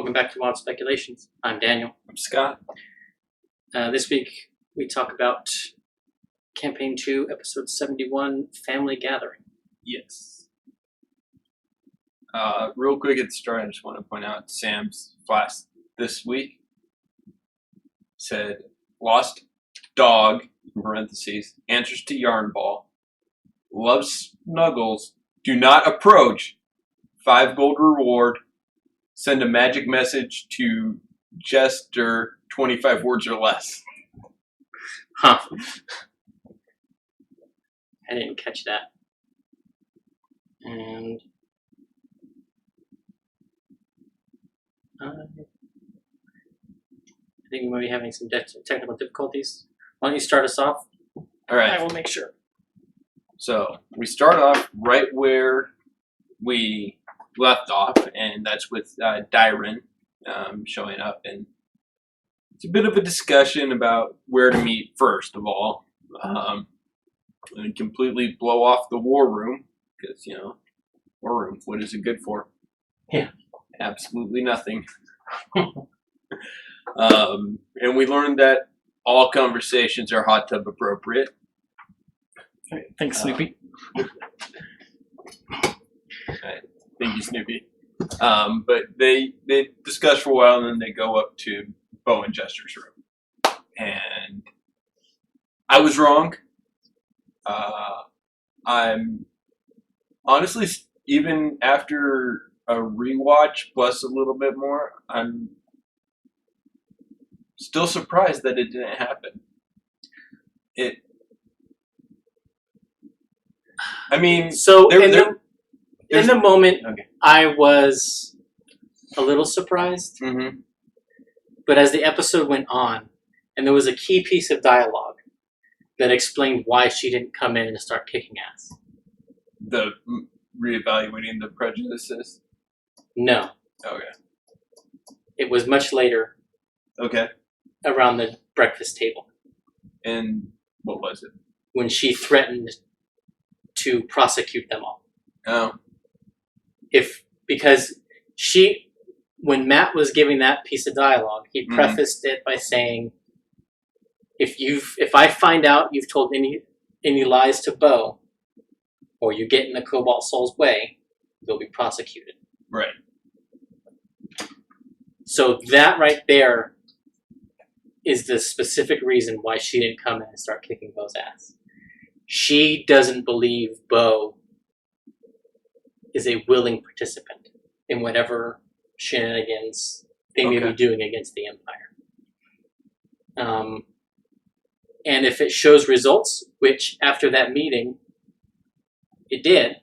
Welcome back to Wild Speculations. I'm Daniel. I'm Scott. This week we talk about Campaign 2, Episode 71, Family Gathering. Yes. Real quick at the start, I just want to point out Sam's flash this week said, lost dog, in parentheses, answers to yarn ball, loves snuggles, do not approach, 5 gold reward, send a magic message to Jester, 25 words or less. Huh. I didn't catch that. And I think we might be having some technical difficulties. Why don't you start us off? All right. I will make sure. So we start off right where we left off, and that's with Dyren showing up, and it's a bit of a discussion about where to meet first of all, and completely blow off the war room because war room. What is it good for? Yeah, absolutely nothing. And we learned that all conversations are hot tub appropriate. Thanks, Snoopy. Thank you, Snoopy. But they discuss for a while, and then they go up to Bo and Jester's room. And I was wrong. I'm honestly, even after a rewatch plus a little bit more, I'm still surprised that it didn't happen. So in the moment, okay. I was a little surprised. Mm-hmm. But as the episode went on, and there was a key piece of dialogue that explained why she didn't come in and start kicking ass. The reevaluating the prejudices? No. Okay. It was much later. Okay. Around the breakfast table. And what was it? When she threatened to prosecute them all. Oh. Because when Matt was giving that piece of dialogue, he prefaced it by saying, if I find out you've told any lies to Bo, or you get in the Cobalt Soul's way, you'll be prosecuted. Right. So that right there is the specific reason why she didn't come in and start kicking Bo's ass. She doesn't believe Bo is a willing participant in whatever shenanigans they may be doing against the Empire. And if it shows results, which after that meeting, it did,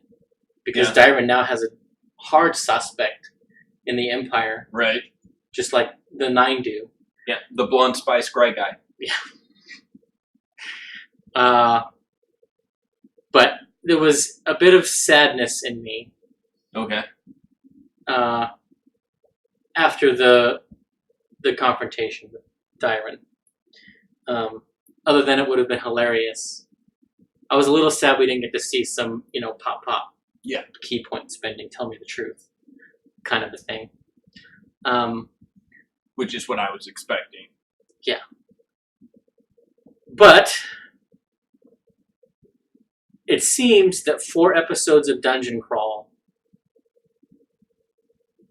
because Dyren now has a hard suspect in the Empire. Right. Just like the 9 do. Yeah, the blonde spice gray guy. Yeah. But there was a bit of sadness in me. Okay. After the confrontation with Dyren. Other than it would have been hilarious. I was a little sad we didn't get to see some, pop. Yeah. Key point spending, tell me the truth. Kind of a thing. Which is what I was expecting. Yeah. But it seems that 4 episodes of Dungeon Crawl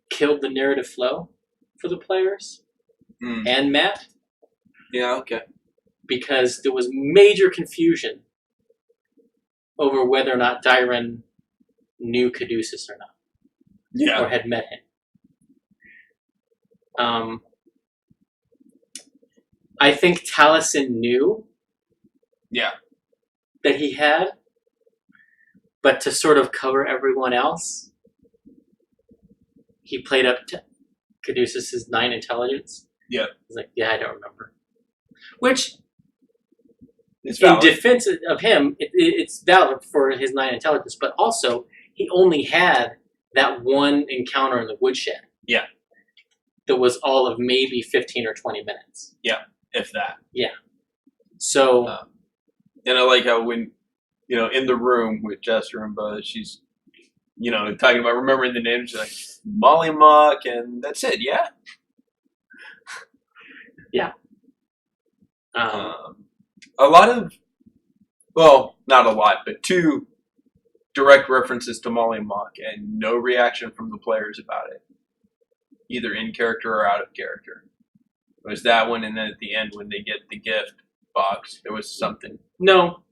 killed the narrative flow for the players and Matt. Yeah, okay. Because there was major confusion over whether or not Dyren knew Caduceus or not. Yeah. Or had met him. I think Taliesin knew that he had, but to sort of cover everyone else, he played up to Caduceus' 9 intelligence. Yeah. He's like, I don't remember. Which, it's valid. In defense of him, it's valid for his 9 intelligence, but also, he only had that one encounter in the woodshed. Yeah. That was all of maybe 15 or 20 minutes. Yeah, if that. Yeah. So... and I like how when, in the room with Jester and Buzz, she's talking about remembering the names, like Molly Mock, and that's it. Yeah. Yeah. A lot of, well, not a lot, but 2 direct references to Molly Mock, and no reaction from the players about it, either in character or out of character. It was that one, and then at the end when they get the gift box, there was something. No.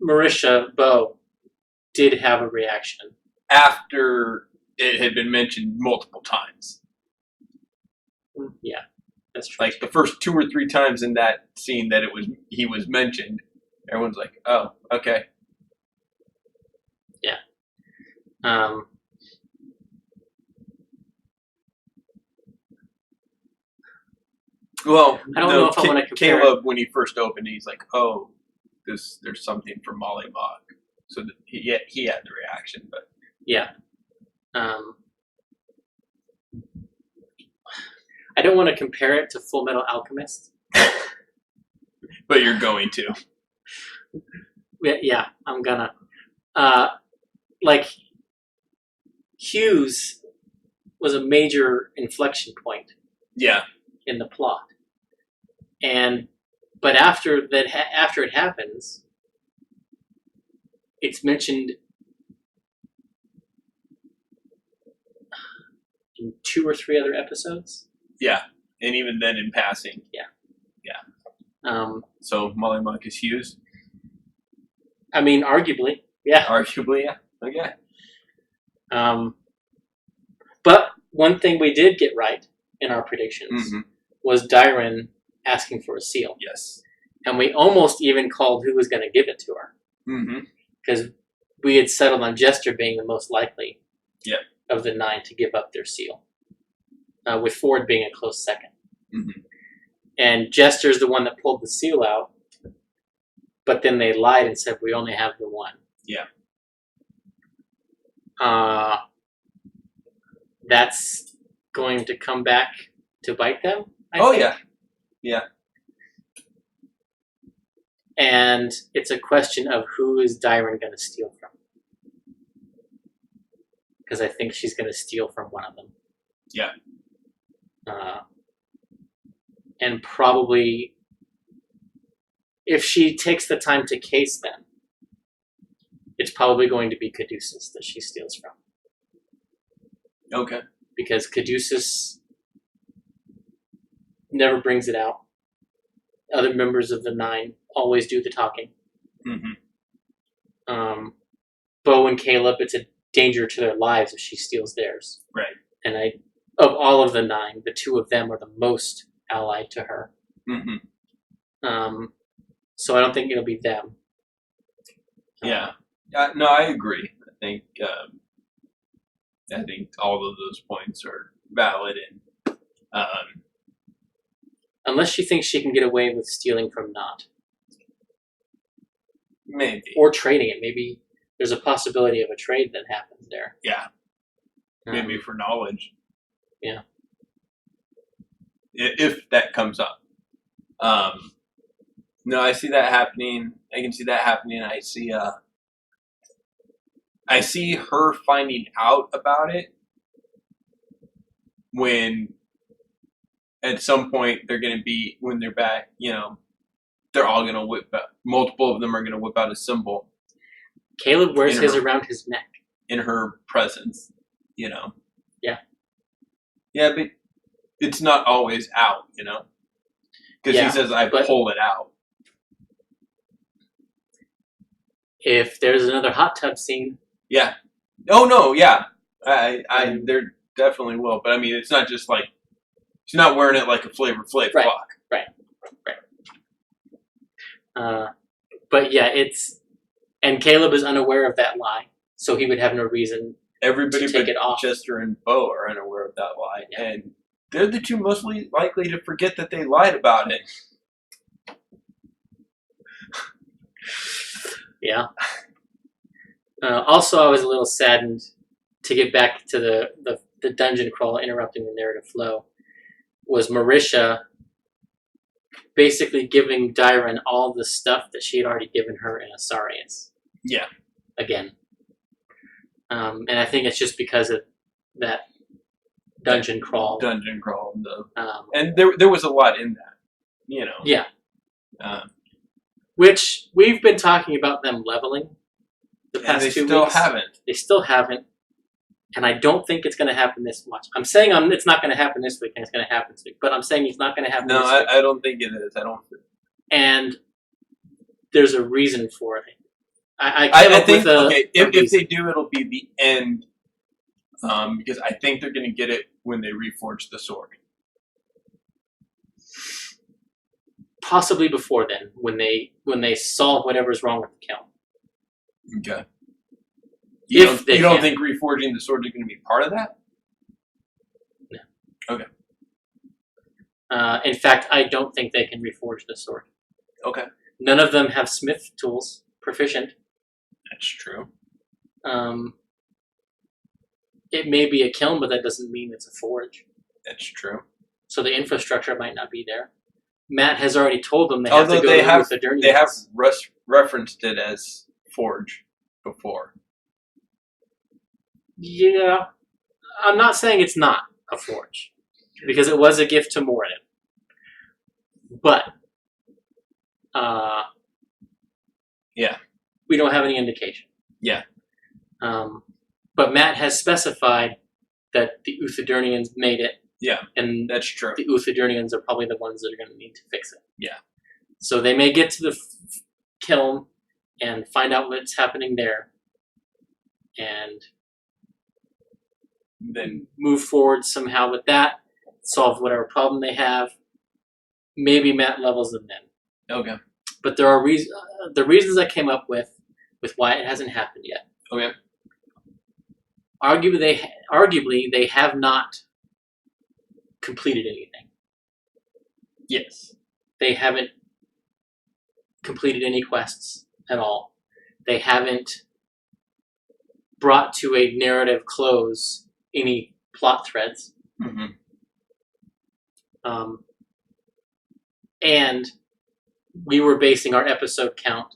Marisha Bo did have a reaction. After it had been mentioned multiple times. Yeah, that's true. Like the first 2 or 3 times in that scene that he was mentioned, everyone's like, "Oh, okay." Yeah. Well, I don't know if I want to compare. Caleb, when he first opened, he's like, "Oh, there's something for Molly Mock," so that he had the reaction, but yeah. I don't want to compare it to Full Metal Alchemist. But you're going to. Yeah, I'm gonna. Like, Hughes was a major inflection point. Yeah. In the plot, but after it happens, it's mentioned in 2 or 3 other episodes. Yeah, and even then in passing. Yeah. So Molly Mock is Hughes. I mean, arguably, yeah. Arguably, yeah. Okay. But one thing we did get right in our predictions was Dyron asking for a seal. Yes. And we almost even called who was going to give it to her. Because we had settled on Jester being the most likely of the 9 to give up their seal, with Ford being a close second. And Jester's the one that pulled the seal out, but then they lied and said, we only have the 1. Yeah. That's going to come back to bite them, I think. Yeah. Yeah. And it's a question of who is Dyron going to steal from. Because I think she's going to steal from one of them. Yeah. And probably, if she takes the time to case them, it's probably going to be Caduceus that she steals from. Okay. Because Caduceus never brings it out. Other members of the 9 always do the talking. Bo and Caleb, it's a danger to their lives if she steals theirs. Right. And of all of the 9, the 2 of them are the most allied to her. So I don't think it'll be them. Yeah. No, I agree. I think all of those points are valid, and unless she thinks she can get away with stealing from Not. Maybe. Or trading it. Maybe there's a possibility of a trade that happens there. Yeah. Maybe for knowledge. Yeah. If that comes up. No, I see that happening. I can see that happening. I see her finding out about it when at some point they're going to be, when they're back, they're all going to whip out, multiple of them are going to whip out a symbol. Caleb wears his around his neck. In her presence, Yeah. Yeah, but it's not always out, Because he says, I pull it out. If there's another hot tub scene. Yeah. Oh, no, yeah. There definitely will. But, I mean, it's not just like, she's not wearing it like a Flavor Flav clock. Right. But, yeah, and Caleb is unaware of that lie, so he would have no reason Everybody to take but it off. Chester and Bo are unaware of that lie. Yeah. And they're the 2 most likely to forget that they lied about it. Yeah. Also, I was a little saddened to get back to the dungeon crawl, interrupting the narrative flow, was Marisha basically giving Dyron all the stuff that she had already given her in Asarius. Yeah. Again. And I think it's just because of that dungeon crawl. And there was a lot in that, Yeah. Um, Which we've been talking about them leveling the past 2 weeks. They still haven't. They still haven't. And I don't think it's going to happen this much. I'm saying it's not going to happen this week, and it's going to happen this week. But I'm saying it's not going to happen this week. No, I don't think it is. I don't. And there's a reason for it. I think if they do, it'll be the end. Because I think they're going to get it when they reforge the sword. Possibly before then, when they solve whatever's wrong with the kiln. Okay. You don't can. think reforging the sword is going to be part of that? No. Okay. In fact, I don't think they can reforge the sword. Okay. None of them have smith tools proficient. That's true. It may be a kiln, but that doesn't mean it's a forge. That's true. So the infrastructure might not be there. Matt has already told them they have to go to the Uthadurnians. They have referenced it as forge before. Yeah. I'm not saying it's not a forge, because it was a gift to Moradin. But, yeah. We don't have any indication. Yeah. But Matt has specified that the Uthadurnians made it. Yeah, and that's true. The Uthadurnians are probably the ones that are going to need to fix it. Yeah. So they may get to the kiln and find out what's happening there, and then move forward somehow with that, solve whatever problem they have. Maybe Matt levels them then. Okay. But there are the reasons I came up with why it hasn't happened yet. Okay. Arguably, they have not completed anything. Yes. They haven't completed any quests at all. They haven't brought to a narrative close any plot threads. Mm-hmm. And we were basing our episode count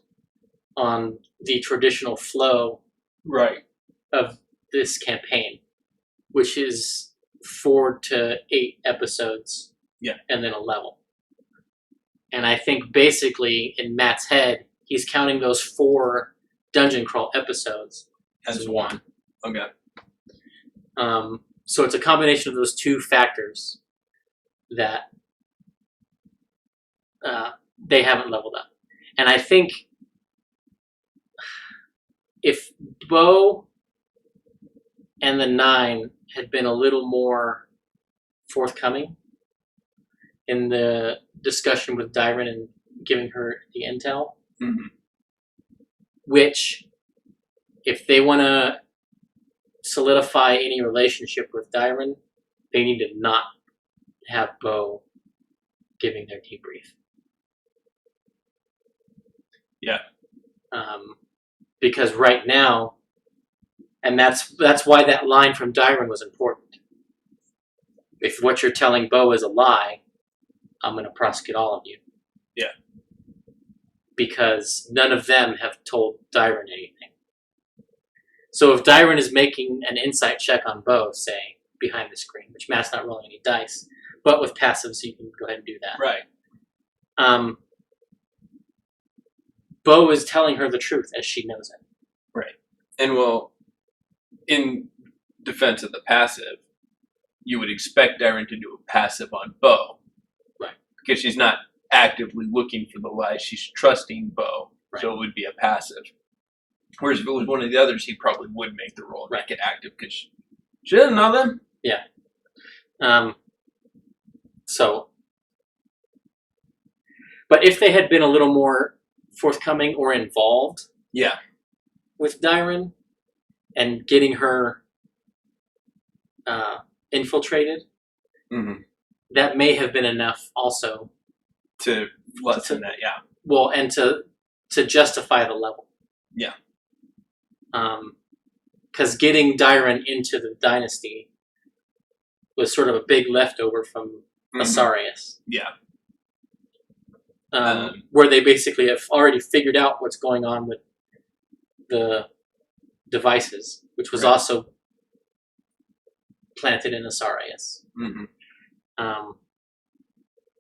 on the traditional flow of this campaign, which is 4 to 8 episodes, and then a level. And I think basically in Matt's head, he's counting those 4 dungeon crawl episodes as one. Okay. So it's a combination of those 2 factors that they haven't leveled up. And I think if Bo and the 9 had been a little more forthcoming in the discussion with Dyron and giving her the intel, which, if they want to solidify any relationship with Dyron, they need to not have Bo giving their debrief. Yeah. Because right now, and that's why that line from Dyron was important. If what you're telling Bo is a lie, I'm going to prosecute all of you. Yeah. Because none of them have told Dyron anything. So if Dyron is making an insight check on Bo, say, behind the screen, which Matt's not rolling any dice, but with passive, so you can go ahead and do that. Right. Bo is telling her the truth as she knows it. Right. And well, in defense of the passive, you would expect Darren to do a passive on Bo. Right. Because she's not actively looking for the lies. She's trusting Bo. Right. So it would be a passive. Whereas if it was one of the others, he probably would make the roll and make it active because she doesn't know them. Yeah. But if they had been a little more forthcoming or involved with Dyron and getting her infiltrated, that may have been enough also to lessen that, well, and to justify the level. Yeah. Because getting Dyron into the dynasty was sort of a big leftover from Asarius. Yeah. Where they basically have already figured out what's going on with the devices, which which was Right. also planted in Asarius.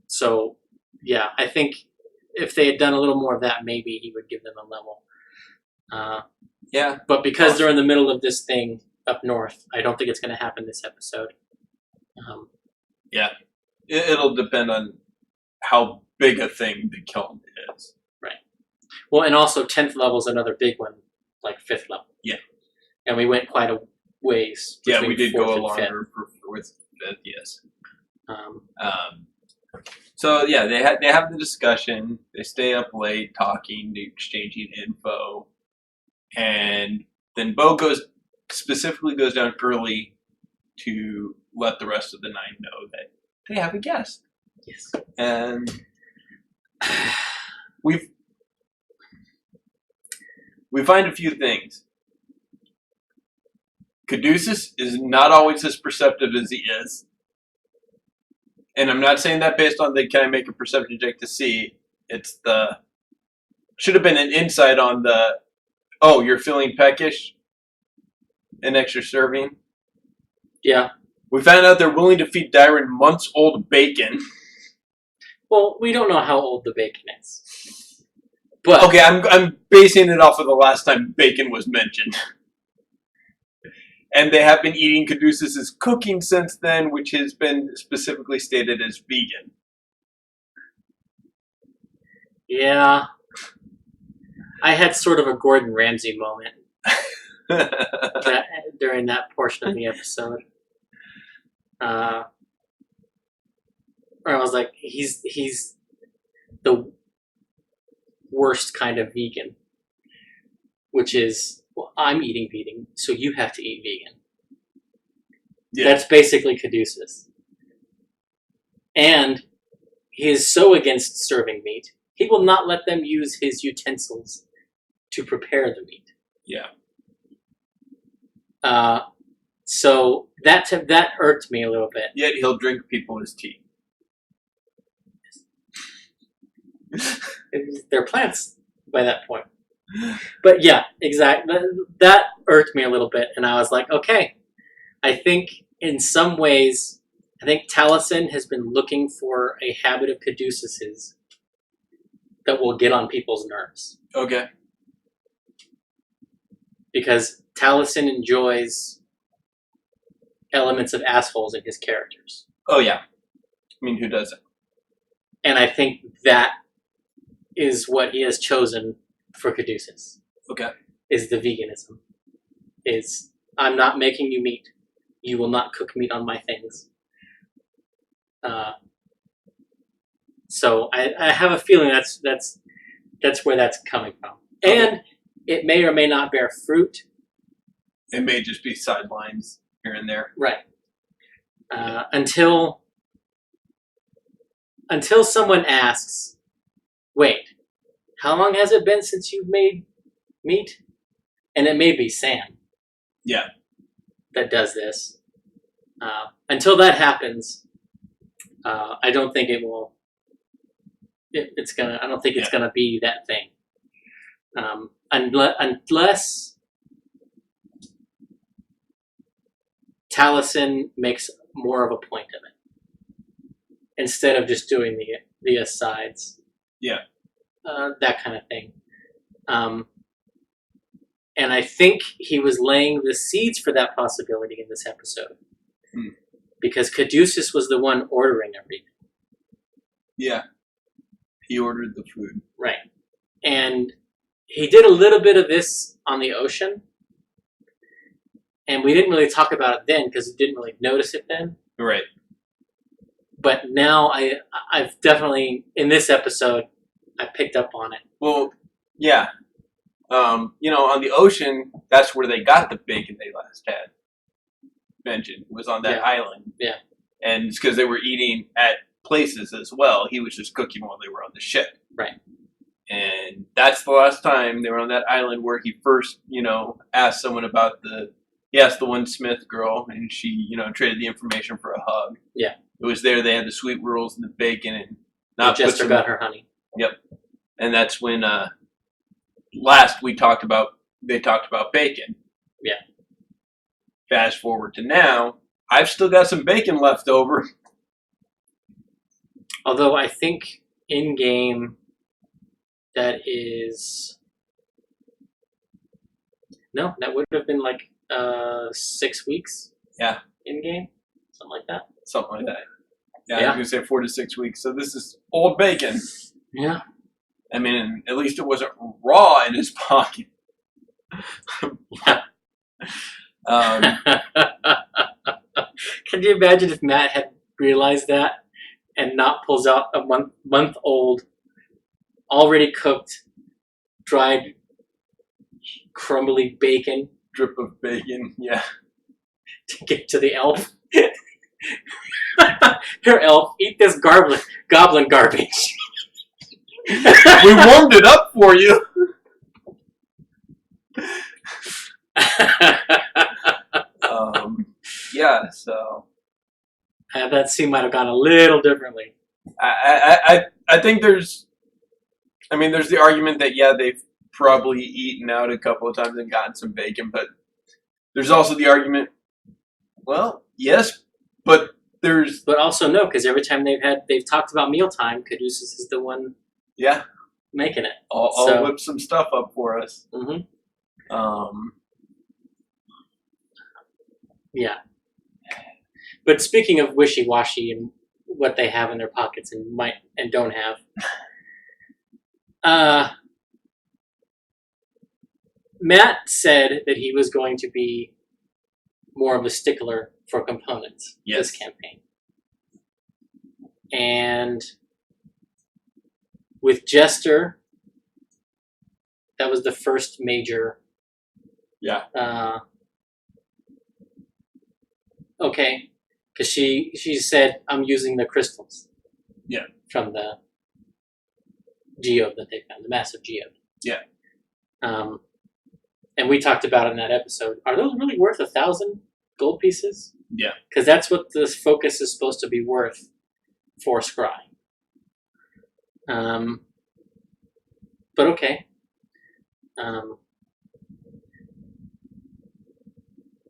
So, yeah, I think if they had done a little more of that, maybe he would give them a level. Yeah. But because they're in the middle of this thing up north, I don't think it's going to happen this episode. Yeah. It'll depend on how big a thing the kiln is. Right. Well, and also 10th level is another big one, like 5th level. Yeah. And we went quite a ways. Yeah, we did go a and longer with 5th, yes. fifth. So yeah, they have the discussion. They stay up late talking, exchanging info, and then Bo specifically goes down early to let the rest of the 9 know that they have a guest. Yes. And we find a few things. Caduceus is not always as perceptive as he is. And I'm not saying that based on the can I make a perception check to see. It's the should have been an insight on the you're feeling peckish. An extra serving. Yeah. We found out they're willing to feed Dyron months old bacon. Well, we don't know how old the bacon is. But okay, I'm basing it off of the last time bacon was mentioned. And they have been eating Caduceus' cooking since then, which has been specifically stated as vegan. Yeah. I had sort of a Gordon Ramsay moment during that portion of the episode. Where I was like, he's the worst kind of vegan. Which is, well, I'm eating vegan, so you have to eat vegan. Yeah. That's basically Caduceus. And he is so against serving meat, he will not let them use his utensils to prepare the meat. Yeah. So that irked me a little bit. Yet he'll drink people's tea. They're plants by that point. But yeah, exactly. That irked me a little bit, and I was like, okay. I think in some ways, Taliesin has been looking for a habit of Caduceus's that will get on people's nerves. Okay. Because Taliesin enjoys elements of assholes in his characters. Oh yeah. I mean, who doesn't? And I think that is what he has chosen for Caduceus. Okay. Is the veganism. Is, I'm not making you meat. You will not cook meat on my things. So I have a feeling that's where that's coming from. Okay. And it may or may not bear fruit. It may just be sidelines here and there. Right. Until someone asks, wait, how long has it been since you've made meat? And it may be Sam. Yeah. That does this. Until that happens, I don't think it will. I don't think it's gonna be that thing. Unless Taliesin makes more of a point of it instead of just doing the asides. Yeah. That kind of thing. And I think he was laying the seeds for that possibility in this episode. Because Caduceus was the one ordering everything. Yeah. He ordered the food. Right. And he did a little bit of this on the ocean. And we didn't really talk about it then because we didn't really notice it then. Right. But now I've definitely, in this episode, I picked up on it. Well, yeah. On the ocean, that's where they got the bacon they last had mentioned. Was on that island. Yeah. And it's because they were eating at places as well. He was just cooking while they were on the ship. Right. And that's the last time they were on that island where he first, asked someone about he asked the one Smith girl, and she, traded the information for a hug. Yeah. It was there they had the sweet rolls and the bacon and not Jester got her honey. Yep. And that's when last they talked about bacon. Yeah. Fast forward to now, I've still got some bacon left over. Although I think in game that is that would have been like 6 weeks. Yeah. In game, something like that. Something like that. Yeah, I was gonna say 4 to 6 weeks. So this is old bacon. Yeah. I mean, at least it wasn't raw in his pocket. Yeah. Can you imagine if Matt had realized that and not pulls out a month old, already cooked, dried, crumbly bacon? Drip of bacon, yeah. To get to the elf. Here, elf, eat this goblin garbage. We warmed it up for you. Yeah, so that scene might have gone a little differently. I think there's the argument that they've probably eaten out a couple of times and gotten some bacon, but there's also the argument, well, yes, but also no, because every time they've talked about mealtime, Caduceus is the one making it. I'll whip some stuff up for us. Mm-hmm. Yeah. But speaking of wishy-washy and what they have in their pockets and might and don't have, Matt said that he was going to be more of a stickler for components this campaign. And with Jester, that was the first major. Yeah. Okay. Because she said, I'm using the crystals. Yeah. From the geode that they found, the massive geode. Yeah. And we talked about in that episode, are those really worth 1,000 gold pieces? Yeah. Because that's what this focus is supposed to be worth for Scry. But okay.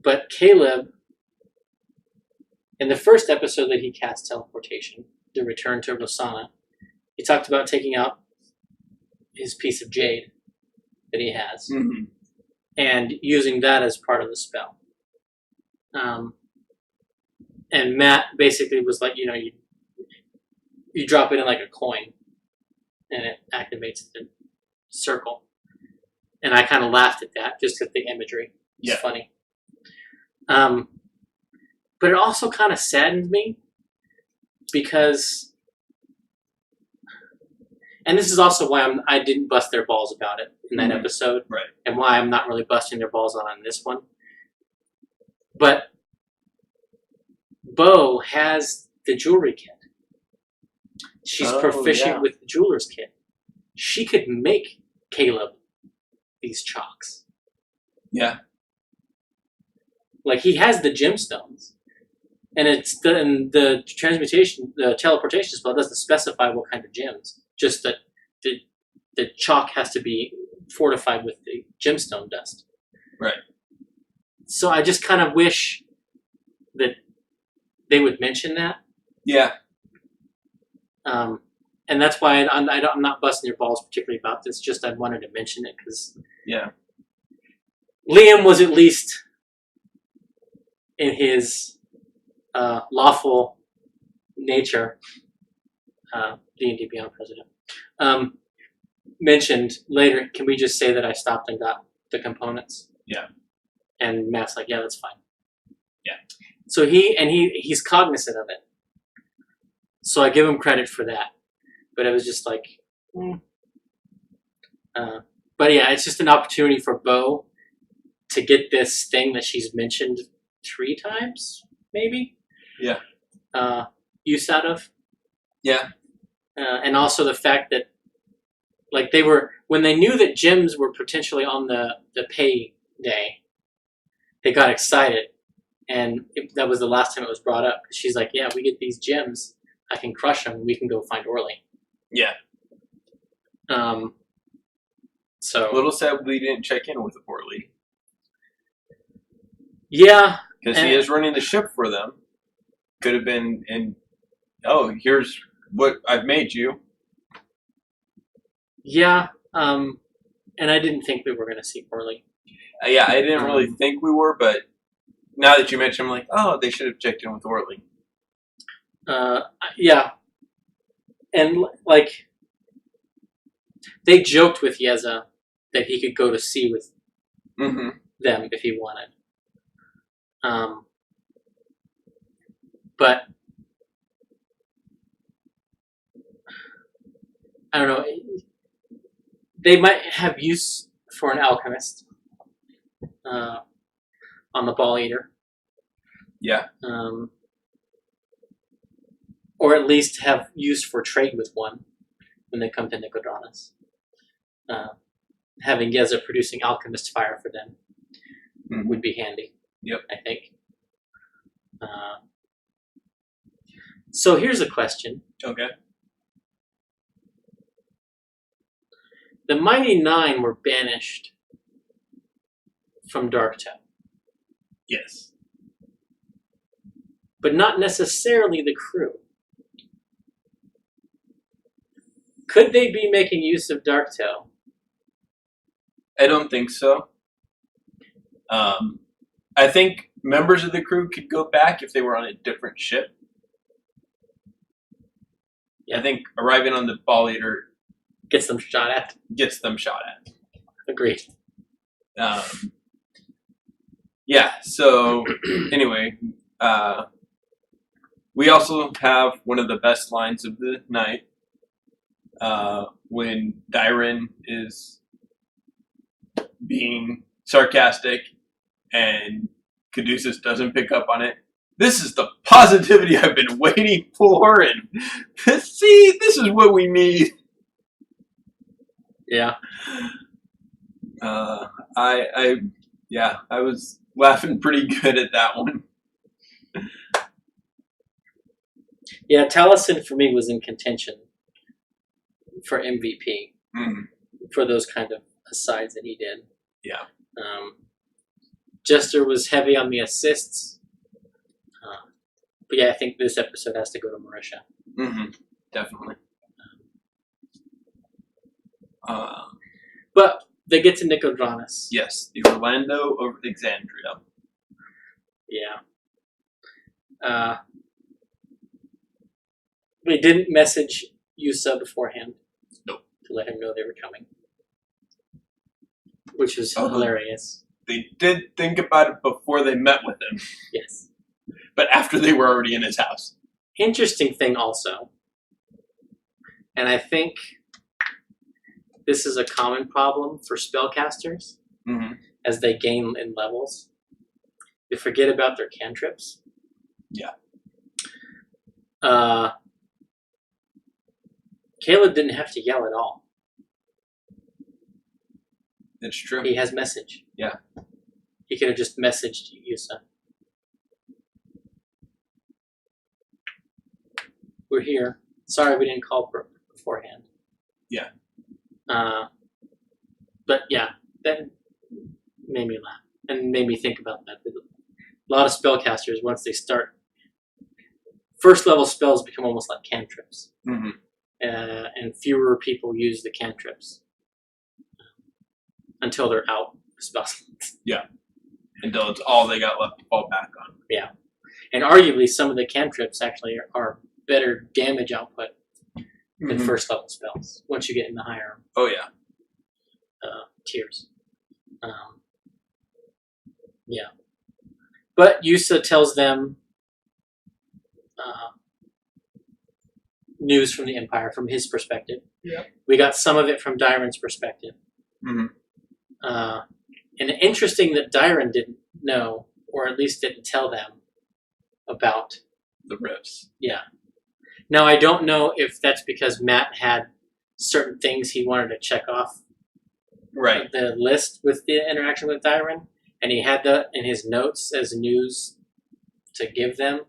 But Caleb, in the first episode that he cast teleportation, the return to Rosanna, he talked about taking out his piece of jade that he has and using that as part of the spell. And Matt basically was like, you drop it in like a coin and it activates the circle. And I kind of laughed at that just because the imagery is funny. But it also kind of saddened me because, and this is also why I didn't bust their balls about it in that episode, right? And why I'm not really busting their balls on this one. But Bo has the jewelry kit. She's proficient with the jeweler's kit. She could make Caleb these chalks. Yeah. Like, he has the gemstones. And the transmutation, the teleportation spell doesn't specify what kind of gems. Just that the chalk has to be fortified with the gemstone dust. Right. So I just kind of wish that they would mention that. Yeah. And that's why I'm not busting your balls particularly about this. Just I wanted to mention it because Liam was at least in his lawful nature, D&D Beyond president, mentioned later, can we just say that I stopped and got the components? Yeah. And Matt's like, yeah, that's fine. Yeah. So he's cognizant of it. So I give him credit for that. But it was just like, but yeah, it's just an opportunity for Bo to get this thing that she's mentioned 3 times, maybe? Yeah. Use out of. Yeah. And also the fact that, like, when they knew that gems were potentially on the pay day, they got excited. And that was the last time it was brought up. She's like, yeah, we get these gems, I can crush them, and we can go find Orly. Yeah. So a little sad we didn't check in with Orly. Yeah, because he is running the ship for them. Could have been here's what I've made you. Yeah, and I didn't think we were going to see Orly. Yeah, I didn't really think we were, but now that you mention, I'm like, oh, they should have checked in with Orly. Yeah, and like they joked with Yeza that he could go to sea with them if he wanted. But I don't know. They might have use for an alchemist on the Ball Eater. Yeah. Or at least have use for trade with one when they come to Nicodranas. Having Yeza producing alchemist fire for them would be handy. Yep. I think. So here's a question. Okay. The Mighty Nine were banished from Darktow. Yes. But not necessarily the crew. Could they be making use of Darktow? I don't think so. I think members of the crew could go back if they were on a different ship. Yeah. I think arriving on the Ball Eater gets them shot at. Agreed. Yeah, so anyway, we also have one of the best lines of the night when Dyron is being sarcastic and Caduceus doesn't pick up on it. This is the positivity I've been waiting for, and see, this is what we need. Yeah. I was laughing pretty good at that one. Yeah, Taliesin for me was in contention for MVP for those kind of asides that he did. Yeah. Jester was heavy on the assists. But yeah, I think this episode has to go to Marisha. Definitely. But they get to Nicodranas. Yes, the Orlando of Exandria. Yeah. They didn't message Yusa beforehand. Nope. To let him know they were coming. Which was hilarious. They did think about it before they met with him. Yes. But after they were already in his house. Interesting thing also, and I think this is a common problem for spellcasters as they gain in levels. They forget about their cantrips. Yeah. Caleb didn't have to yell at all. It's true. He has message. Yeah. He could have just messaged Yusa. We're here. Sorry we didn't call beforehand. Yeah. But yeah, that made me laugh and made me think about that. A lot of spellcasters, once they start, first level spells become almost like cantrips. And fewer people use the cantrips until they're out of spell slots. Yeah. Until it's all they got left to fall back on. Yeah. And arguably some of the cantrips actually are better damage output than first level spells once you get in the higher tiers. Yeah. But Yusa tells them news from the Empire from his perspective. Yeah. We got some of it from Dyron's perspective. And interesting that Dyron didn't know, or at least didn't tell them about the rifts. Yeah. Now, I don't know if that's because Matt had certain things he wanted to check off the list with the interaction with Dyron, and he had that in his notes as news to give them.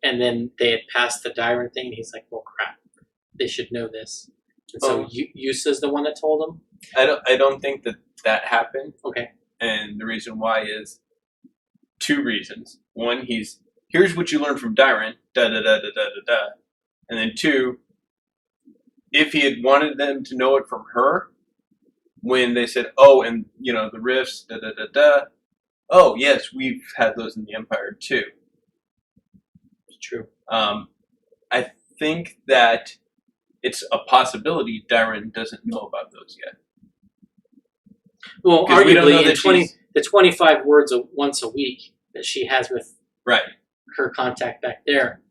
And then they had passed the Dyron thing, and he's like, well, crap, they should know this. And so Yusa's the one that told him? I don't think that happened. Okay. And the reason why is two reasons. One, here's what you learned from Dyran, da da da da da da da. And then two, if he had wanted them to know it from her, when they said, oh, and the rifts, da da da da. Oh yes, we've had those in the Empire too. It's true. I think that it's a possibility Dyran doesn't know about those yet. Well, 'Cause we don't know arguably, that the 25 words once a week that she has with Right. her contact back there.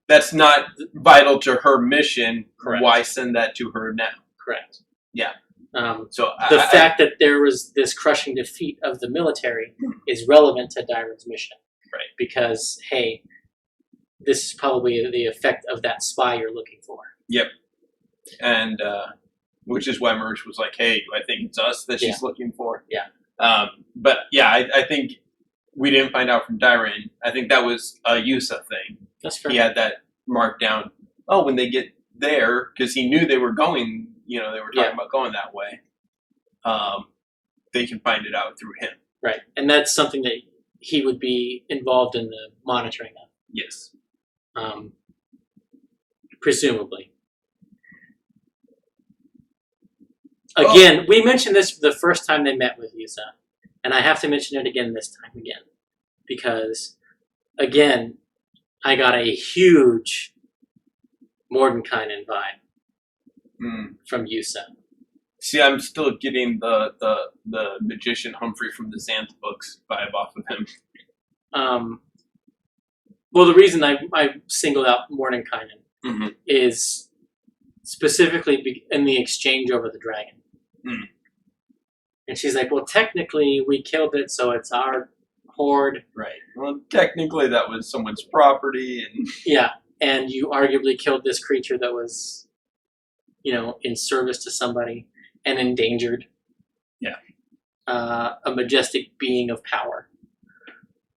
That's not vital to her mission. Correct. Why send that to her now? Correct. Yeah. So the fact that there was this crushing defeat of the military is relevant to Dyran's mission. Right. Because, hey, this is probably the effect of that spy you're looking for. Yep. And which is why Merge was like, hey, I think it's us that she's looking for. Yeah. But yeah, I think we didn't find out from Dyran. I think that was a Yusa thing. That's fair. He had that marked down. Oh, when they get there, because he knew they were going, they were talking about going that way. They can find it out through him. Right. And that's something that he would be involved in the monitoring of. Yes. Presumably. Again, we mentioned this the first time they met with Yusa, and I have to mention it again this time again, because, again, I got a huge Mordenkainen vibe from Yusa. See, I'm still getting the magician Humphrey from the Xanth books vibe off of him. Well, the reason I singled out Mordenkainen is specifically in the exchange over the dragon. And she's like, well, technically we killed it, so it's our horde. Right. Well, technically that was someone's property. And yeah, and you arguably killed this creature that was, in service to somebody and endangered. Yeah. A majestic being of power.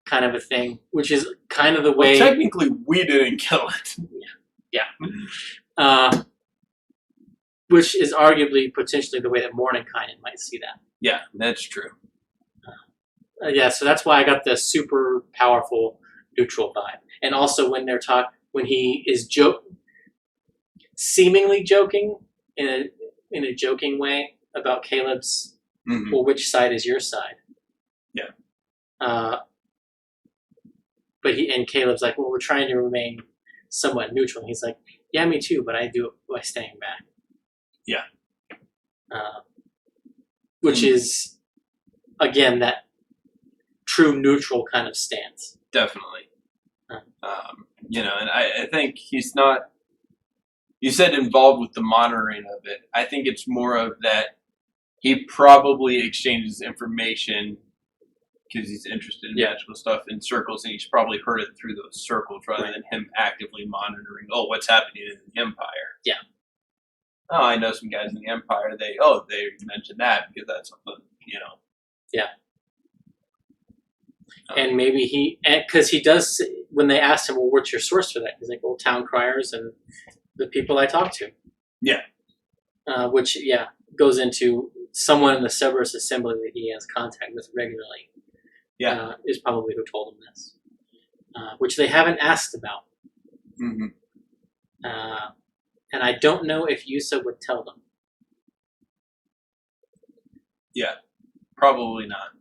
Kind of a thing, which is kind of the way... Well, technically we didn't kill it. Yeah. Which is arguably potentially the way that Mordenkainen might see that. Yeah, that's true. Yeah, so that's why I got the super powerful neutral vibe. And also when when he is seemingly joking in a joking way about Caleb's, well, which side is your side? Yeah. But Caleb's like, well, we're trying to remain somewhat neutral. And he's like, yeah, me too, but I do it by staying back. Yeah. Which is, again, that true neutral kind of stance. Definitely. And I think he's not, you said involved with the monitoring of it. I think it's more of that he probably exchanges information because he's interested in magical stuff in circles, and he's probably heard it through those circles rather than him actively monitoring, what's happening in the Empire. Yeah. Oh, I know some guys in the Empire, they mentioned that because that's something, Yeah. And maybe because he does, when they asked him, well, what's your source for that? He's like, well, town criers and the people I talk to. Yeah. Which, goes into someone in the Cerberus Assembly that he has contact with regularly. Yeah. Is probably who told him this. Which they haven't asked about. And I don't know if Yusa would tell them. Yeah. Probably not.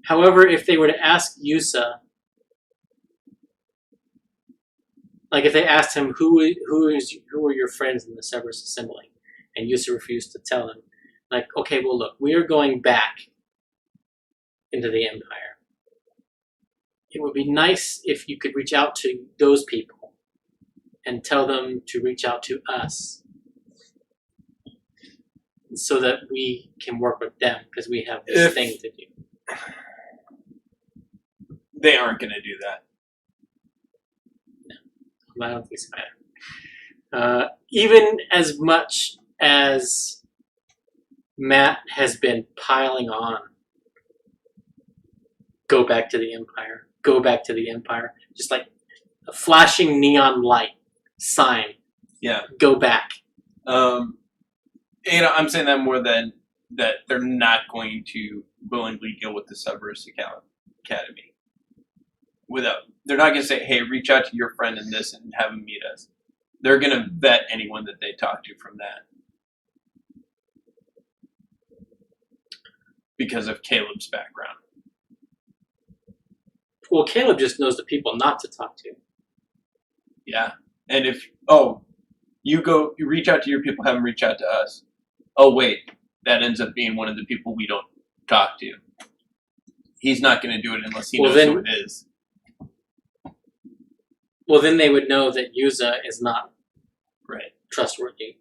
However, if they were to ask Yusa, like if they asked him who are your friends in the Cerberus Assembly, and Yusa refused to tell them, like, okay, well look, we are going back into the Empire. It would be nice if you could reach out to those people and tell them to reach out to us so that we can work with them because we have this thing to do. They aren't going to do that. No, I don't think so either. Even as much as Matt has been piling on, go back to the Empire, go back to the Empire, just like a flashing neon light sign. Yeah. Go back. I'm saying that more than that they're not going to willingly deal with the Cerberus Academy. They're not going to say, hey, reach out to your friend in this and have him meet us. They're going to vet anyone that they talk to from that. Because of Caleb's background. Well, Caleb just knows the people not to talk to. Yeah. And if, you reach out to your people, have them reach out to us. Oh, wait, that ends up being one of the people we don't talk to. He's not going to do it unless he knows who it is. Well, then they would know that Yuza is not trustworthy.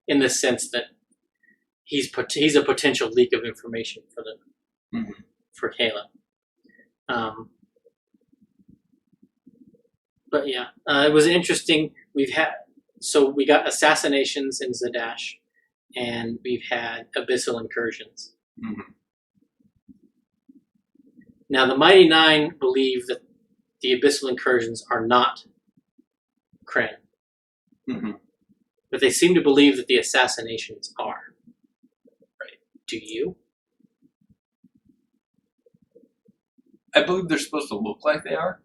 In the sense that he's a potential leak of information for for Caleb. But yeah, it was interesting. We got assassinations in Zadash, and we've had abyssal incursions. Mm-hmm. Now the Mighty Nine believe that the abyssal incursions are not Kryn, but they seem to believe that the assassinations are. Right? Do you? I believe they're supposed to look like they are.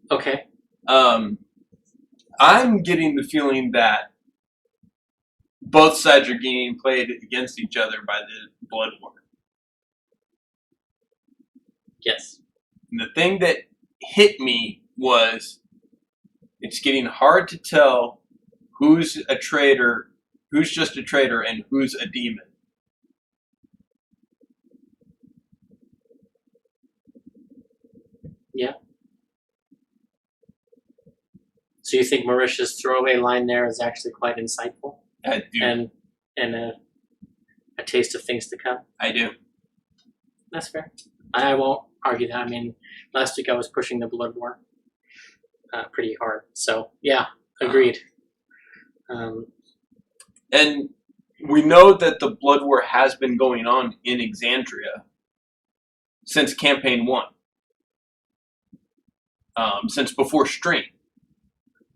Okay. I'm getting the feeling that both sides are getting played against each other by the blood war. Yes. And the thing that hit me was it's getting hard to tell who's a traitor, who's just a traitor, and who's a demon. Yeah. So you think Marisha's throwaway line there is actually quite insightful? I do. And a taste of things to come? I do. That's fair. I won't argue that. I mean, last week I was pushing the blood war pretty hard. So, yeah, agreed. And we know that the blood war has been going on in Exandria since Campaign 1. Since before Stream.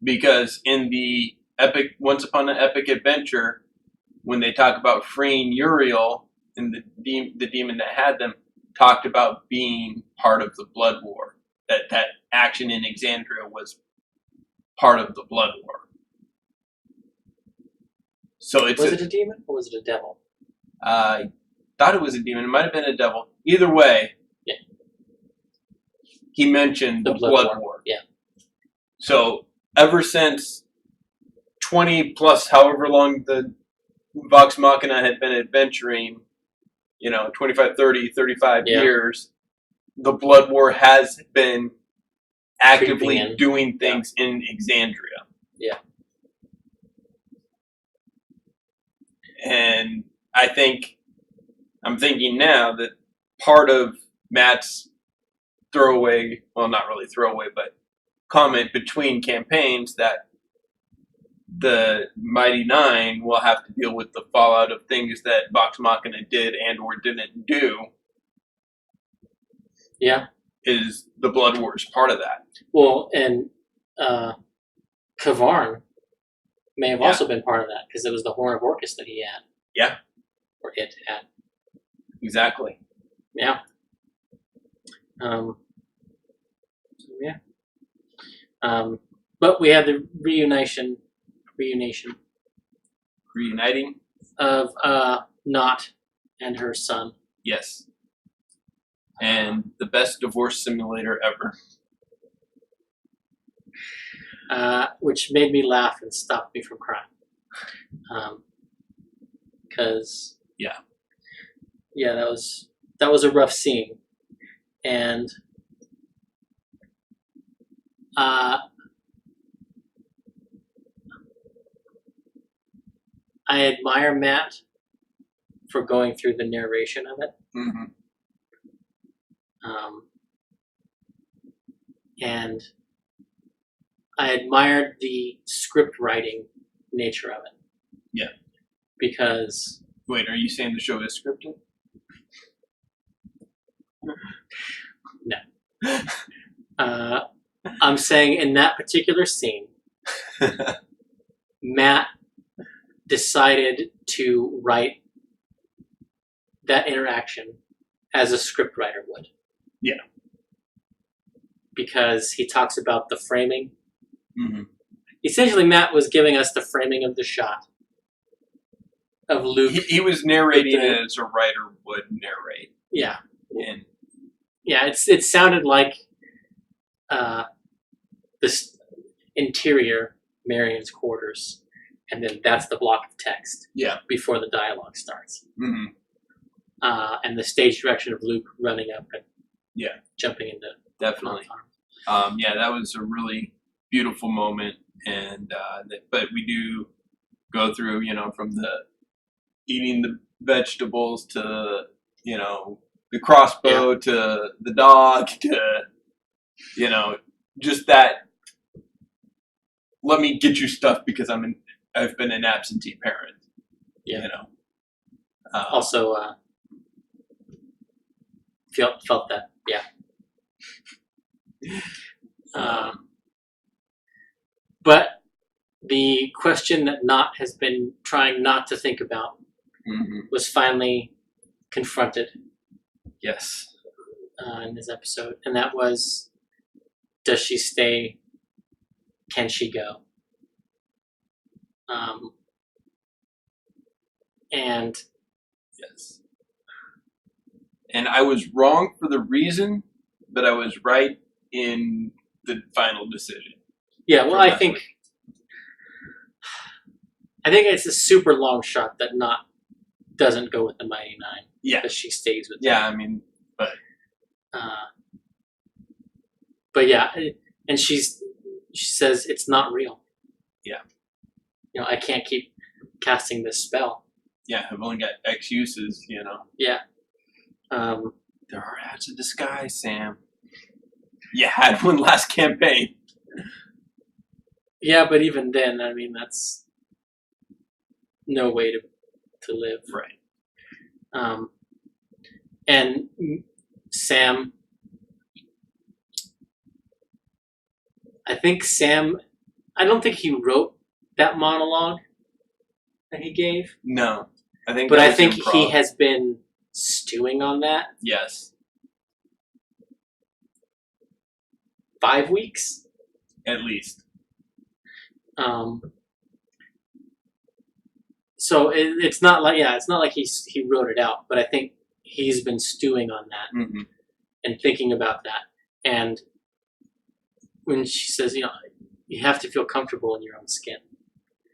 Because in the epic Once Upon an Epic Adventure, when they talk about freeing Uriel and the demon that had them, talked about being part of the blood war. That action in Exandria was part of the blood war. So was it a demon or was it a devil? I thought it was a demon. It might have been a devil. Either way, he mentioned the blood war. Yeah. So ever since 20 plus however long the Vox Machina had been adventuring, 25, 30, 35 years, the blood war has been actively doing things in Exandria. Yeah. And I'm thinking now that part of Matt's throwaway, well, not really throwaway, but comment between campaigns that the Mighty Nine will have to deal with the fallout of things that Vox Machina did and or didn't do. Yeah. Is the Blood Wars part of that? Well, and Kavarn may have also been part of that because it was the Horn of Orcus that he had. Yeah. Or it had. Exactly. Yeah. But we had the reuniting of Knot and her son. Yes. And the best divorce simulator ever. Which made me laugh and stopped me from crying. Because that was a rough scene, and I admire Matt for going through the narration of it. Mm-hmm. And I admired the script writing nature of it. Yeah. Because... Wait, are you saying the show is scripted? No. I'm saying in that particular scene, Matt decided to write that interaction as a scriptwriter would. Yeah. Because he talks about the framing. Mm-hmm. Essentially, Matt was giving us the framing of the shot of Luke. He was narrating it as a writer would narrate. Yeah. And Yeah, it sounded like this interior Marion's quarters, and then that's the block of text. Yeah. Before the dialogue starts. Mm-hmm. And the stage direction of Luke running up and jumping into definitely. Yeah, that was a really beautiful moment, and but we do go through, from the eating the vegetables to the crossbow to the dog to just that. Let me get you stuff because I've been an absentee parent. Yeah. Also, felt that. Yeah. But the question that Knott has been trying not to think about was finally confronted. Yes. In this episode, and that was, does she stay? Can she go? And yes. And I was wrong for the reason, but I was right in the final decision. Yeah, well, I think it's a super long shot that Knott doesn't go with the Mighty Nine. Yeah. That she stays with them. Yeah, I mean, but yeah, and she says it's not real. Yeah. I can't keep casting this spell. Yeah, I've only got X uses, Yeah. There are hats of disguise, Sam. You had one last campaign. Yeah, but even then, I mean, that's no way to live. Right. And Sam, I don't think he wrote that monologue that he gave. No, I think. But I think he has been stewing on that. Yes. 5 weeks, at least. So it's not like he wrote it out, but I think he's been stewing on that and thinking about that. And when she says, you have to feel comfortable in your own skin.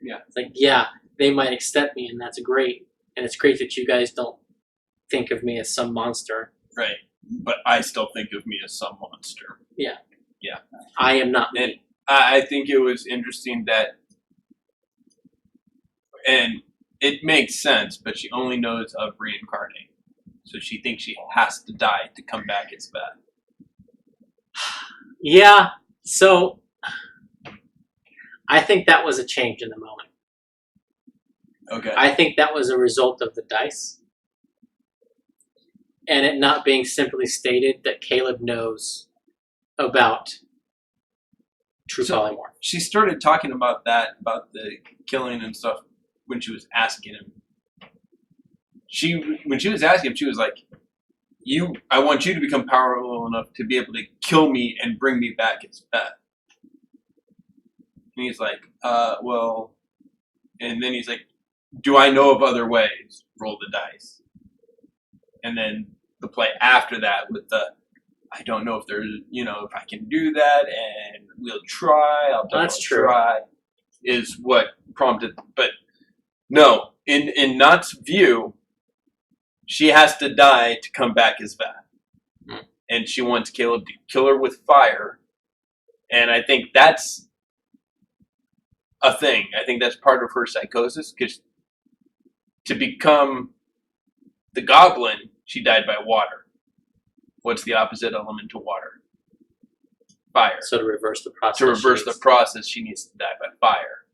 Yeah. It's like, yeah, they might accept me, and that's great. And it's great that you guys don't think of me as some monster. Right. But I still think of me as some monster. Yeah. Yeah. I am not me. And I think it was interesting that, and it makes sense, but she only knows of reincarnating. So she thinks she has to die to come back as Beth. Yeah. So I think that was a change in the moment. Okay. I think that was a result of the dice. And it not being simply stated that Caleb knows about true polymorph. She started talking about that, about the killing and stuff, when she was asking him. When she was asking him, she was like, I want you to become powerful enough to be able to kill me and bring me back as Beth. And he's like, well, and then he's like, do I know of other ways? Roll the dice. And then the play after that with I don't know if there's, if I can do that, and we'll try. I'll definitely try, is what prompted. But no, in Knott's view, she has to die to come back as Beth. And she wants Caleb to kill her with fire. And I think that's a thing. I think that's part of her psychosis, because to become the goblin, she died by water. What's the opposite element to water? Fire. So to reverse the process. She needs to die by fire.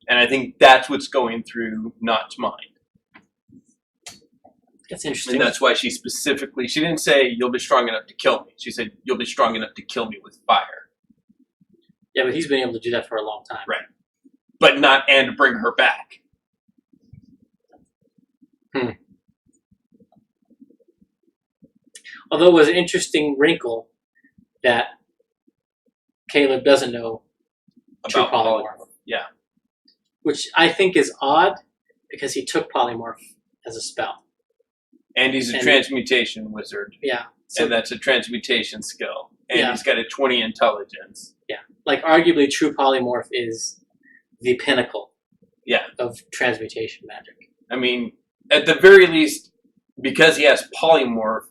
And I think that's what's going through Knott's mind. That's interesting. And that's why she didn't say, you'll be strong enough to kill me. She said, you'll be strong enough to kill me with fire. Yeah, but he's been able to do that for a long time. Right. But not, and bring her back. Although it was an interesting wrinkle that Caleb doesn't know true About polymorph, Yeah. which I think is odd because he took polymorph as a spell. And he's a And- transmutation wizard. Yeah. So, And that's a transmutation skill. And Yeah. he's got a 20 intelligence. like, arguably, true polymorph is the pinnacle Yeah. of transmutation magic. I mean, at the very least, because he has polymorph,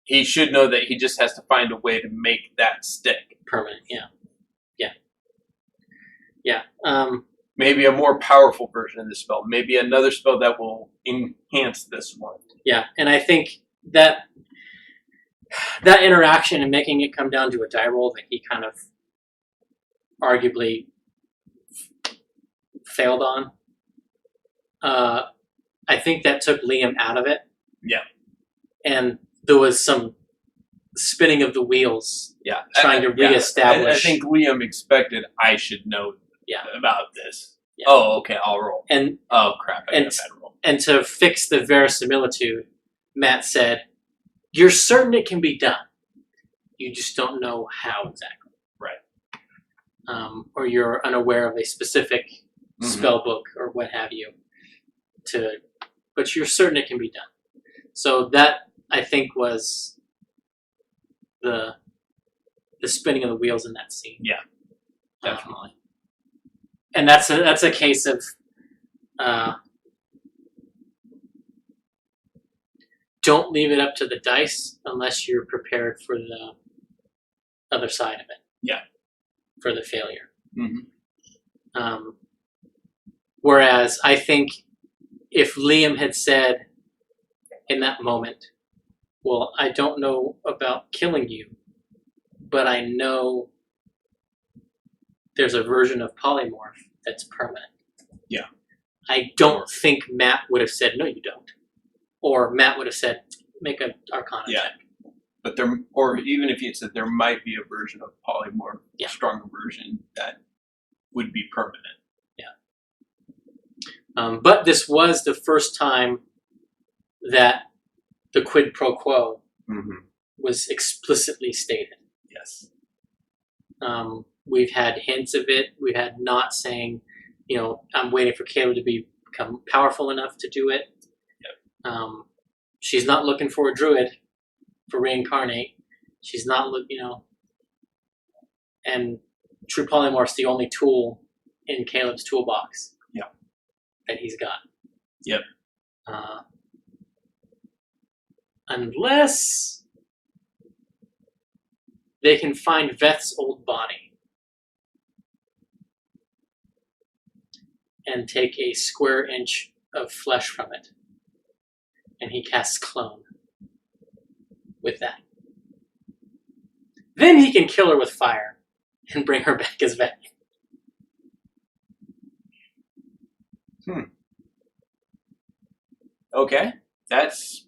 he should know that he just has to find a way to make that stick. Permanent, yeah. Maybe a more powerful version of the spell. Maybe another spell that will enhance this one. Yeah, and I think that interaction and making it come down to a die roll that he kind of arguably failed on, I think that took Liam out of it. Yeah. And there was some spinning of the wheels Yeah. trying to reestablish. I think Liam expected I should know about this. Yeah. Oh, okay, I'll roll. And Oh, crap, I and- got a bad roll. and to fix the verisimilitude, Matt said, "You're certain it can be done. You just don't know how exactly." Right. Or you're unaware of a specific Mhm. spell book or what have you. But you're certain it can be done. So that, I think, was the spinning of the wheels in that scene. Yeah, definitely. And that's a case of don't leave it up to the dice unless you're prepared for the other side of it. Yeah. For the failure. Mm-hmm. Whereas I think if Liam had said in that moment, well, I don't know about killing you, but I know there's a version of polymorph that's permanent. Yeah. I don't think Matt would have said, no, you don't. Or Matt would have said, make an Arcana check. But or even if you said there might be a version of polymorph, a stronger version that would be permanent. But this was the first time that the quid pro quo was explicitly stated. Yes. We've had hints of it. We've had not saying, I'm waiting for Caleb to become powerful enough to do it. Yep. She's not looking for a druid for reincarnate. She's not and true polymorph's the only tool in Caleb's toolbox. That he's got. Yep. Unless they can find Veth's old body and take a square inch of flesh from it, and he casts clone with that. Then he can kill her with fire and bring her back as Veth. Okay. That's...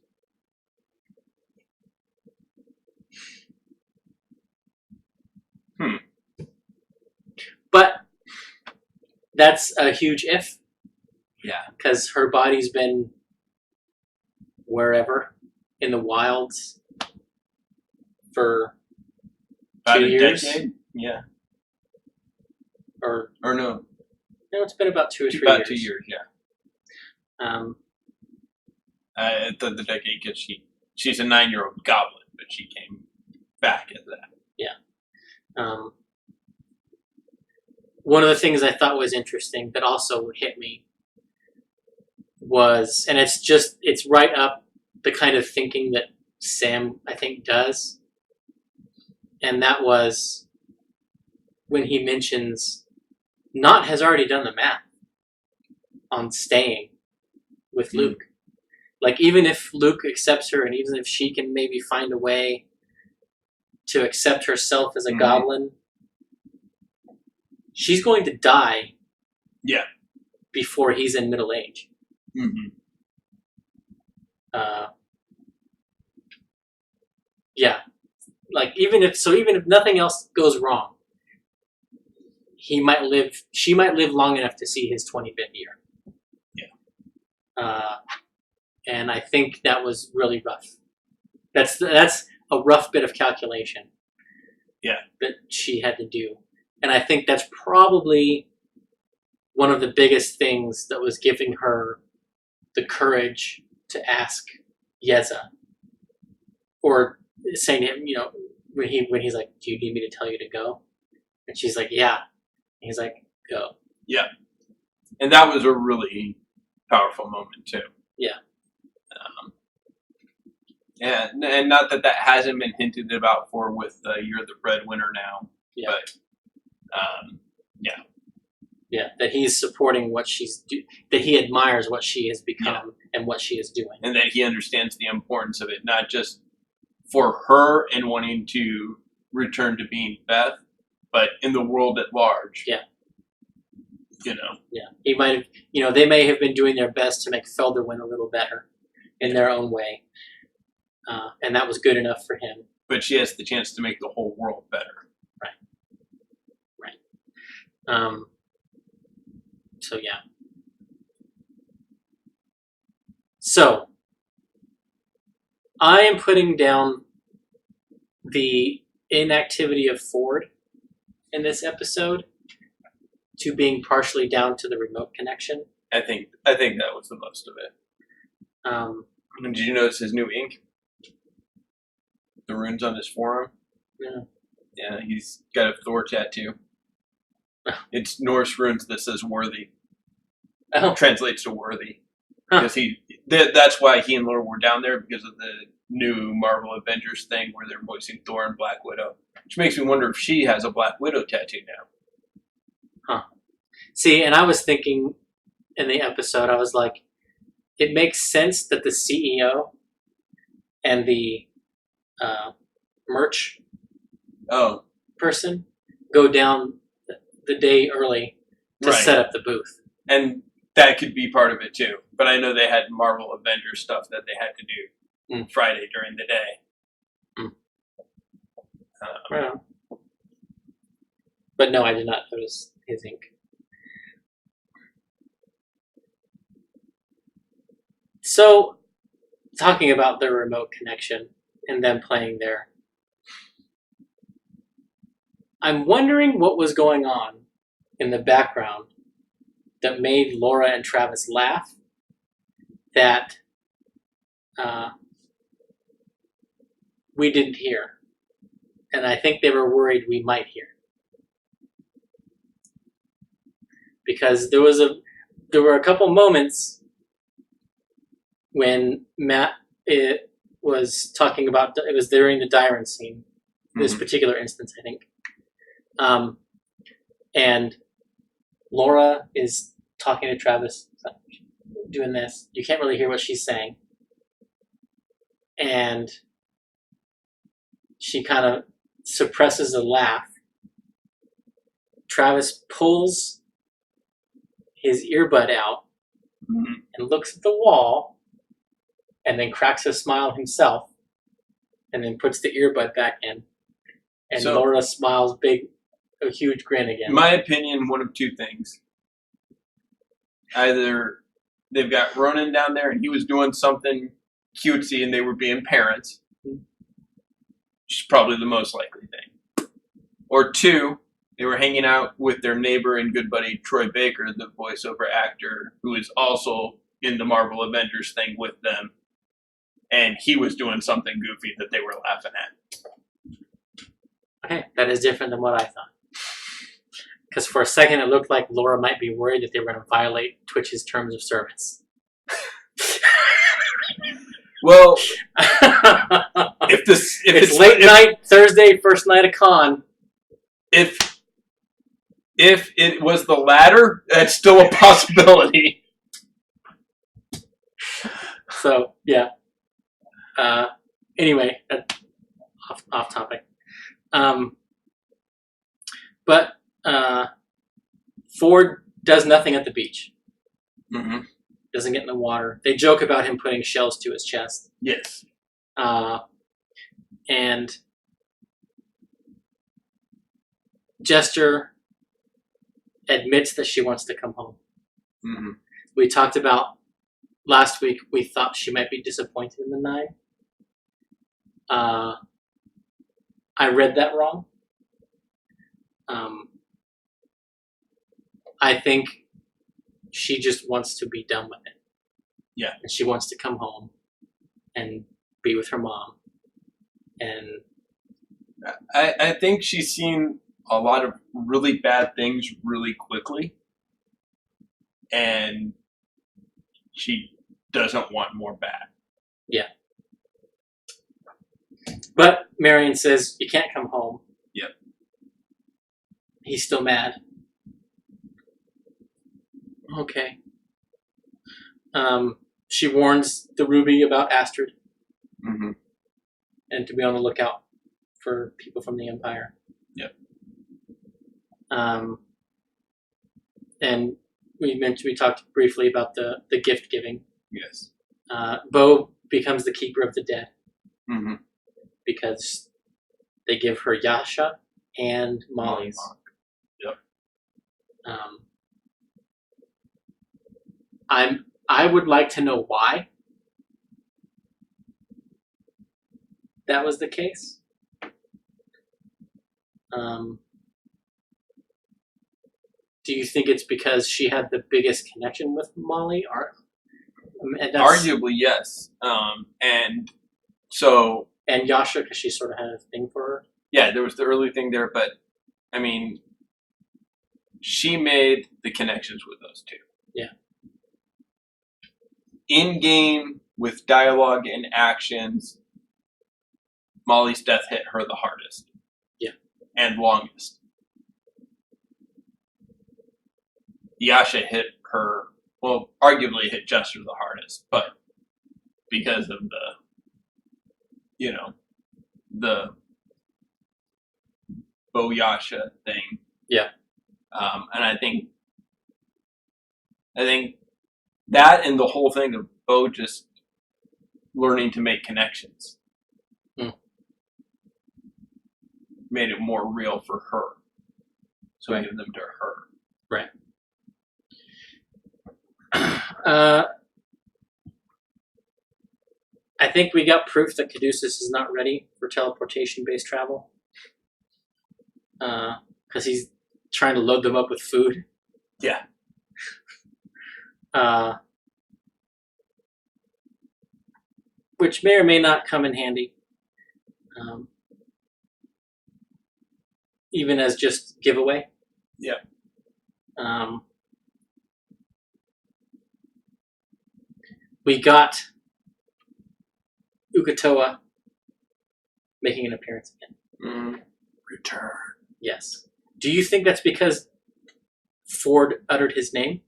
But that's a huge if. Yeah. Because her body's been wherever in the wilds for About 2 a years. decade? Yeah. Or no. No, it's been about 2 or 3 years. About 2 years, yeah. The decade, because she's a 9-year-old goblin, but she came back as that. Yeah. One of the things I thought was interesting that also hit me was, and it's right up the kind of thinking that Sam, I think, does. And that was when he mentions Nott has already done the math on staying with Luke. Like, even if Luke accepts her and even if she can maybe find a way to accept herself as a goblin, she's going to die before he's in middle age. Like, even if nothing else goes wrong, she might live long enough to see his 25th year. And I think that was really rough. That's a rough bit of calculation. Yeah. That she had to do. And I think that's probably one of the biggest things that was giving her the courage to ask Yeza. Or saying to him, when he's like, "Do you need me to tell you to go?" And she's like, "Yeah." And he's like, "Go." Yeah. And that was a really powerful moment too. Yeah. And not that hasn't been hinted about for with You're the Breadwinner Now. Yeah. But yeah. Yeah, that he's supporting what that he admires what she has become and what she is doing. And that he understands the importance of it, not just for her and wanting to return to being Beth, but in the world at large. Yeah. Yeah. He might have, they may have been doing their best to make Felderwin a little better in their own way. And that was good enough for him. But she has the chance to make the whole world better. Right. So, yeah. So, I am putting down the inactivity of Ford in this episode to being partially down to the remote connection. I think that was the most of it. And did you notice his new ink? The runes on his forearm? Yeah. Yeah, he's got a Thor tattoo. It's Norse runes that says worthy. Oh. Translates to worthy. Huh. Because that's why he and Laura were down there, because of the new Marvel Avengers thing where they're voicing Thor and Black Widow. Which makes me wonder if she has a Black Widow tattoo now. Huh. See, and I was thinking in the episode, I was like, it makes sense that the CEO and the merch person go down the day early to set up the booth. And that could be part of it too. But I know they had Marvel Avengers stuff that they had to do Friday during the day. But no, I did not notice his ink. So, talking about the remote connection and them playing there, I'm wondering what was going on in the background that made Laura and Travis laugh that we didn't hear. And I think they were worried we might hear. Because there were a couple moments when Matt was talking about, it was during the Dyron scene, this particular instance, I think. And Laura is talking to Travis, doing this. You can't really hear what she's saying. And she kind of suppresses a laugh. Travis pulls his earbud out and looks at the wall and then cracks a smile himself and then puts the earbud back in. And so, Laura smiles a huge grin again. My opinion, one of two things. Either they've got Ronan down there and he was doing something cutesy and they were being parents, which is probably the most likely thing. Or two, they were hanging out with their neighbor and good buddy Troy Baker, the voiceover actor, who is also in the Marvel Avengers thing with them, and he was doing something goofy that they were laughing at. Okay, that is different than what I thought. Because for a second it looked like Laura might be worried that they were going to violate Twitch's terms of service. Well, if it's late night, Thursday, first night of con. If it was the latter, that's still a possibility. So, yeah. Anyway, off topic. But Ford does nothing at the beach. Doesn't get in the water. They joke about him putting shells to his chest. Yes. And Jester admits that she wants to come home. We talked about last week we thought she might be disappointed in the 9. I read that wrong. I think she just wants to be done with it. Yeah. And she wants to come home and be with her mom. And I think she's seen a lot of really bad things really quickly, and she doesn't want more bad. yeah. But Marion says, you can't come home. Yep. He's still mad. Okay. She warns the Ruby about Astrid Mm-hmm. and to be on the lookout for people from the Empire. Yep. And we talked briefly about the gift giving. Yes. Bo becomes the keeper of the dead Mm-hmm. because they give her Yasha and Molly's. Yep. I would like to know why that was the case. Do you think it's because she had the biggest connection with Molly, or Arguably, yes. And so and Yasha because she sort of had a thing for her? yeah, there was the early thing there, but I mean, she made the connections with those two. Yeah. In game with dialogue and actions, Molly's death hit her the hardest. Yeah. And longest. Yasha hit her, well, arguably hit Jester the hardest, but because of the Bo Yasha thing. Yeah. And I think that and the whole thing of Bo just learning to make connections made it more real for her. So I give them to her. Right. I think we got proof that Caduceus is not ready for teleportation-based travel. Because he's trying to load them up with food. Yeah. Which may or may not come in handy. Even as just giveaway. Yeah. We got Ukatoa making an appearance again. Return. Yes. Do you think that's because Ford uttered his name?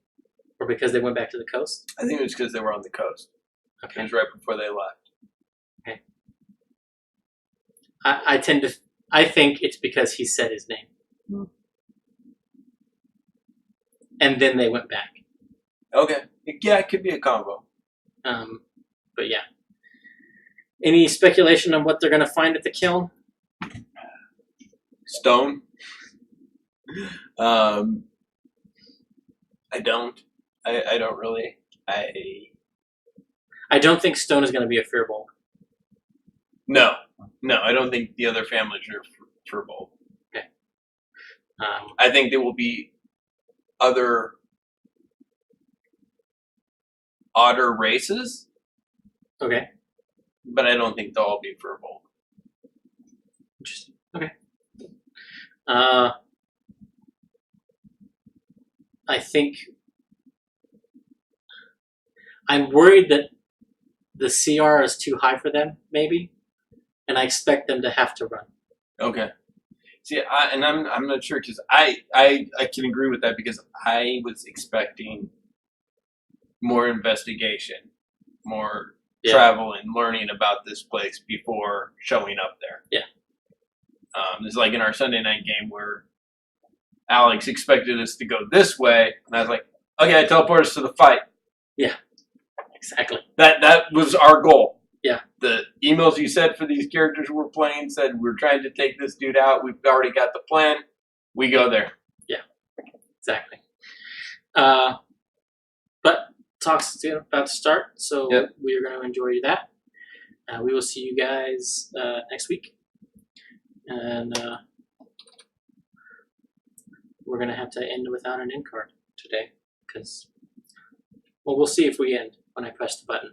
Or because they went back to the coast? I think it was because they were on the coast. It Okay. was right before they left. Okay. I think it's because he said his name. And then they went back. Okay. Yeah, it could be a combo. But yeah. Any speculation on what they're going to find at the kiln? Stone. I don't. I don't really. I don't think Stone is going to be a Fearbolt. No, I don't think the other families are for both. Okay. I think there will be other odder races, Okay. but I don't think they'll all be for both. Interesting. Okay. I think I'm worried that the CR is too high for them, maybe, and I expect them to have to run. Okay. See, I'm not sure because I can agree with that because I was expecting more investigation, more travel and learning about this place before showing up there. Yeah. It's like in our Sunday night game where Alex expected us to go this way, and I was like, okay, teleport us to the fight. Yeah. Exactly. That was our goal. Yeah. The emails you said for these characters we're playing said we're trying to take this dude out. We've already got the plan. We go there. Yeah. Exactly. But talks about to start, so Yep. we are going to enjoy that. We will see you guys next week, and we're going to have to end without an end card today, because, well, we'll see if we end when I press the button.